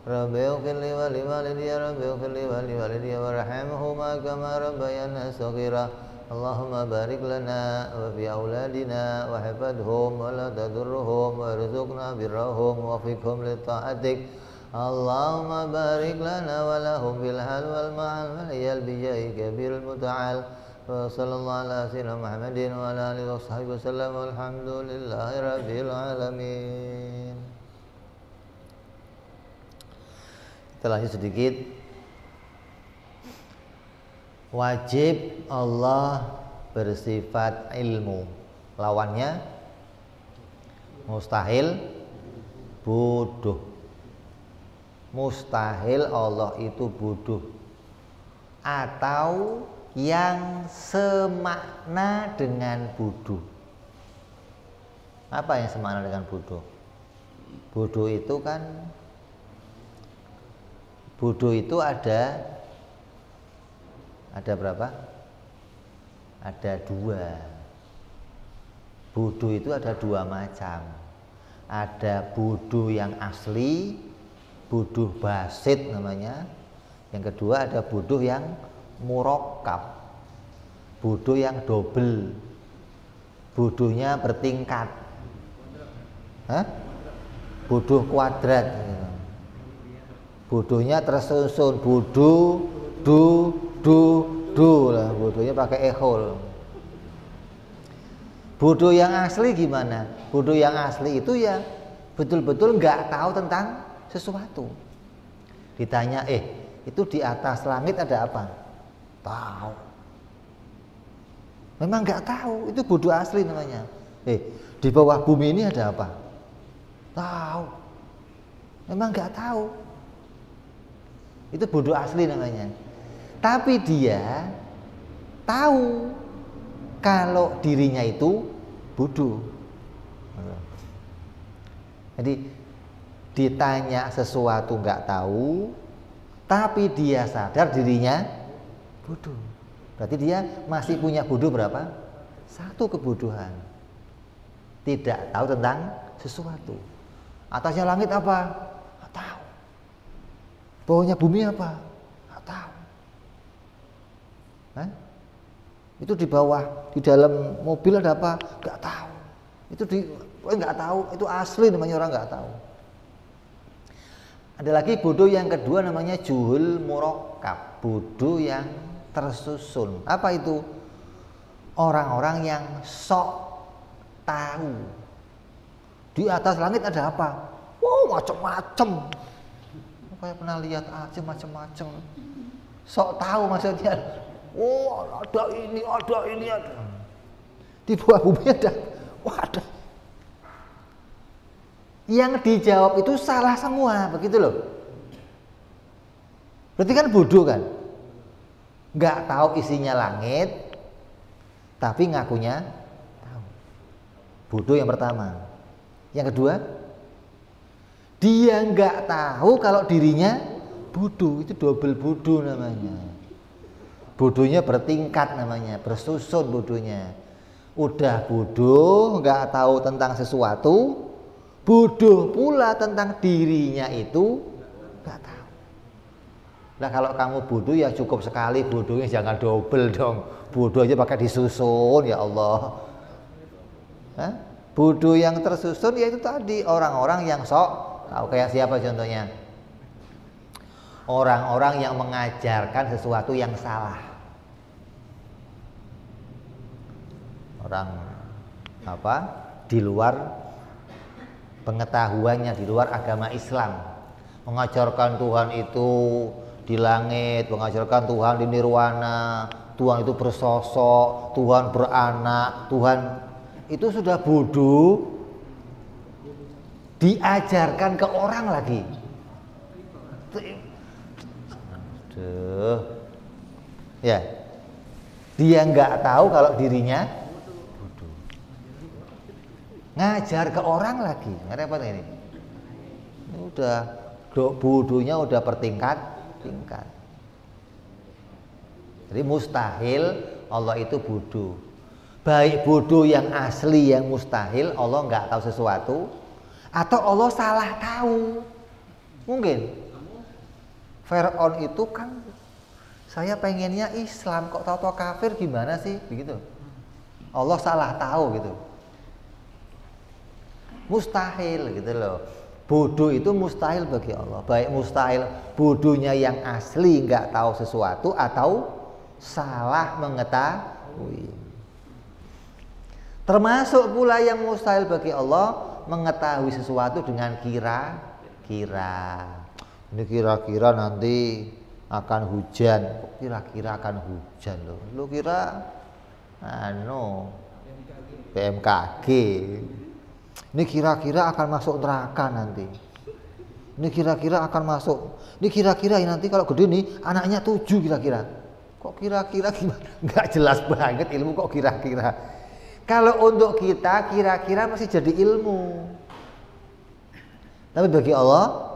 Speaker 1: rabbi ighfir li wa li walidayya rabbi ighfir li wa li walidayya warhamhuma kama rabbayana shaghira Allahumma barik lana wa fi auladina wa hifadhum wa la tadurruhum wa rizukna birrahum wa fiqhum li ta'atik Allahumma barik lana wa lahum bil hal wal ma'al wal iyal bijahi kabirul muta'al wa sallallahu ala sayyidina Muhammadin wa ala alihi wa sahbihi wa sallam walhamdulillahi rabbil alamin. Kita lanjut sedikit. Wajib Allah bersifat ilmu, lawannya mustahil bodoh. Mustahil Allah itu bodoh atau yang semakna dengan bodoh. Apa yang semakna dengan bodoh? Bodoh itu ada berapa? Ada dua. Bodoh itu ada dua macam. Ada bodoh yang asli, bodoh basit namanya. Yang kedua ada bodoh yang murakkab, bodoh yang double, bodohnya bertingkat. Bodoh kuadrat. Bodohnya tersusun, bodoh, do lah, bodohnya pakai echo. Bodoh yang asli gimana? Bodoh yang asli itu ya betul-betul nggak tahu tentang sesuatu. Ditanya, itu di atas langit ada apa? Tahu. Memang nggak tahu, itu bodoh asli namanya. Di bawah bumi ini ada apa? Tahu. Memang nggak tahu. Itu bodoh asli namanya. Tapi dia tahu kalau dirinya itu bodoh. Jadi ditanya sesuatu nggak tahu, tapi dia sadar dirinya bodoh. Berarti dia masih punya bodoh berapa? Satu kebodohan. Tidak tahu tentang sesuatu. Atasnya langit apa? Nggak tahu. Bawahnya bumi apa? Nggak tahu. Itu di bawah, di dalam mobil ada apa? Nggak tahu. Itu nggak tahu. Itu asli namanya orang nggak tahu. Ada lagi bodoh yang kedua namanya juhul murakkab, bodoh yang tersusun. Apa itu? Orang-orang yang sok tahu. Di atas langit ada apa? Wow, macam-macam. Saya pernah lihat aja macam-macam. Sok tahu maksudnya. Oh, ada ini, ada. Di bawah bumi ada. Wah, ada. Yang dijawab itu salah semua, begitu loh. Berarti kan bodoh kan? Nggak tahu isinya langit, tapi ngakunya tahu. Bodoh yang pertama. Yang kedua, dia nggak tahu kalau dirinya bodoh. Itu double bodoh namanya. Bodohnya bertingkat namanya, bersusun bodohnya. Udah bodoh, nggak tahu tentang sesuatu, bodoh pula tentang dirinya itu nggak tahu. Nah kalau kamu bodoh ya cukup sekali bodohnya, jangan double dong. Bodoh aja pakai disusun, ya Allah. Hah? Bodoh yang tersusun ya itu tadi orang-orang yang sok tahu. Kayak siapa contohnya? Orang-orang yang mengajarkan sesuatu yang salah. Orang apa? Di luar pengetahuannya, di luar agama Islam, mengajarkan Tuhan itu di langit, mengajarkan Tuhan di nirwana, Tuhan itu bersosok, Tuhan beranak, Tuhan itu sudah bodoh, diajarkan ke orang lagi. Aduh. Ya, dia nggak tahu kalau dirinya bodoh, ngajar ke orang lagi, repot ini. Ini udah bodohnya udah bertingkat-tingkat. Jadi mustahil Allah itu bodoh. Baik bodoh yang asli yang mustahil, Allah nggak tahu sesuatu, atau Allah salah tahu. Mungkin Fir'aun itu kan, saya pengennya Islam, kok tahu-tahu kafir gimana sih, begitu. Allah salah tahu gitu. Mustahil gitu loh. Bodoh itu mustahil bagi Allah. Baik mustahil bodohnya yang asli nggak tahu sesuatu, atau salah mengetahui. Termasuk pula yang mustahil bagi Allah mengetahui sesuatu dengan kira-kira. Ini kira-kira nanti akan hujan. Kira-kira akan hujan loh. Lu kira BMKG. Ini kira-kira akan masuk neraka nanti. Ini kira-kira akan masuk. Ini kira-kira nanti kalau gede nih anaknya 7 kira-kira. Kok kira-kira gimana? Nggak jelas banget ilmu kok kira-kira. Kalau untuk kita kira-kira masih jadi ilmu. Tapi bagi Allah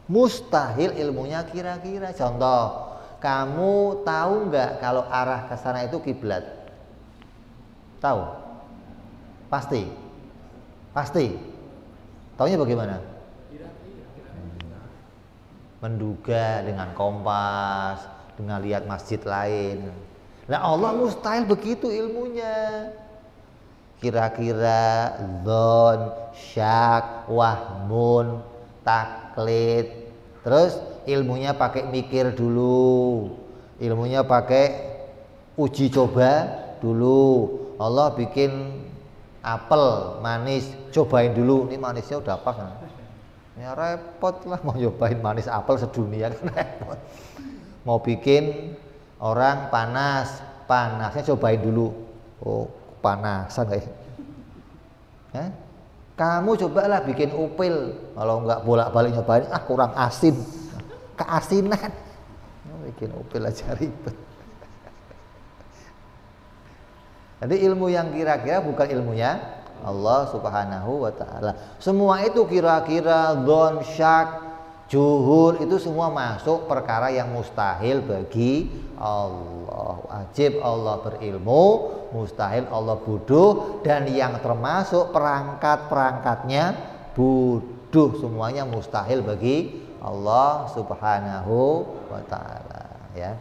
Speaker 1: mustahil ilmunya kira-kira. Contoh, kamu tahu nggak kalau arah ke sana itu kiblat? Tahu? Pasti. Pasti. Taunya bagaimana? Menduga dengan kompas, dengan lihat masjid lain. Nah Allah mustahil begitu ilmunya. Kira-kira, dzon, syak, wahmun, taklid. Terus ilmunya pakai mikir dulu, ilmunya pakai uji coba dulu. Allah bikin apel manis, cobain dulu, ini manisnya udah pas. Ya repot lah mau nyobain manis apel sedunia kan repot. Mau bikin orang panas, panasnya cobain dulu. Oh panasan kayak. Kamu cobalah bikin upil, kalau nggak bolak-balik nyobain, kurang asin, keasinan. Bikin upil aja ribet. Jadi ilmu yang kira-kira bukan ilmunya Allah Subhanahu wa ta'ala. Semua itu kira-kira, dzon, syak, juhul, itu semua masuk perkara yang mustahil bagi Allah. Wajib Allah berilmu, mustahil Allah bodoh, dan yang termasuk perangkat-perangkatnya bodoh, semuanya mustahil bagi Allah Subhanahu wa ta'ala, ya.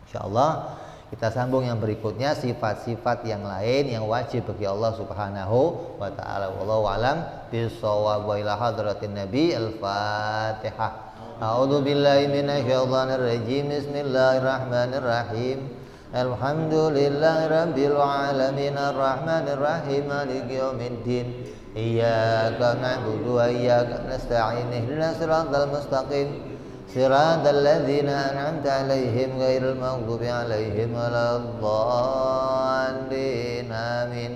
Speaker 1: Insyaallah kita sambung yang berikutnya, sifat-sifat yang lain yang wajib bagi Allah Subhanahu wa ta'ala. Wallahu a'lam bishawab. Wa ila hadratin Nabi. Al-Fatihah. A'udzu billahi minasyaitonir rajim. Bismillahirrahmanirrahim. Alhamdulillahi rabbil alamin arrahmanir rahim maliki yaumiddin. Iyyaka na'budu wa iyyaka nasta'in. Ihdinas siratal mustaqim. صراط الذين أنعمت عليهم غير المغضوب عليهم ولا الضالين آمين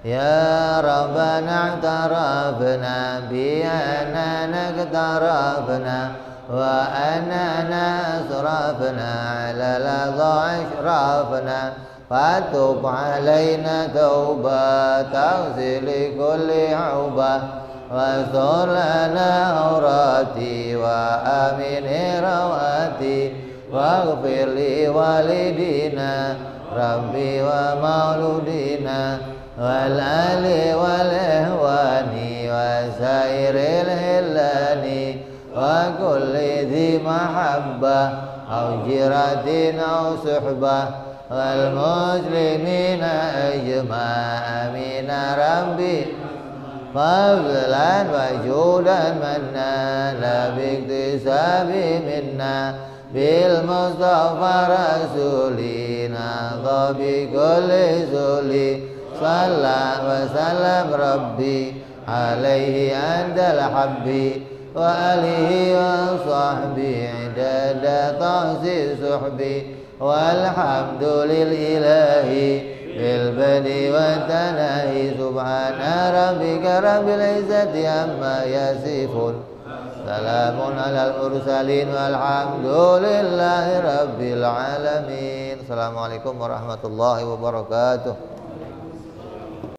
Speaker 1: يا ربنا اعترفنا بأننا اقترفنا وأننا أسرفنا على لظى أشرفنا فتب علينا توبة تغسل كل عوبة واستر لنا عوراتي وآمن رواتي واغفر لوالدينا ربي ومولودينا والآل والإخوان وسائر الهلان وكل ذي محبة أو جيرة أو صحبة والمسلمين أجمع آمين ربي فضلا وجودا منا لا باكتساب منا بالمصطفى رسولنا بكل سولي صلى وسلم ربي عليه عند الحب وآله وصحبه عدد تحصي صحبي والحمد للإله بالبدء والتناهي سبحان ربك رب العزة عما يصفون سلام على المرسلين والحمد لله رب العالمين. Assalamualaikum warahmatullahi wabarakatuh.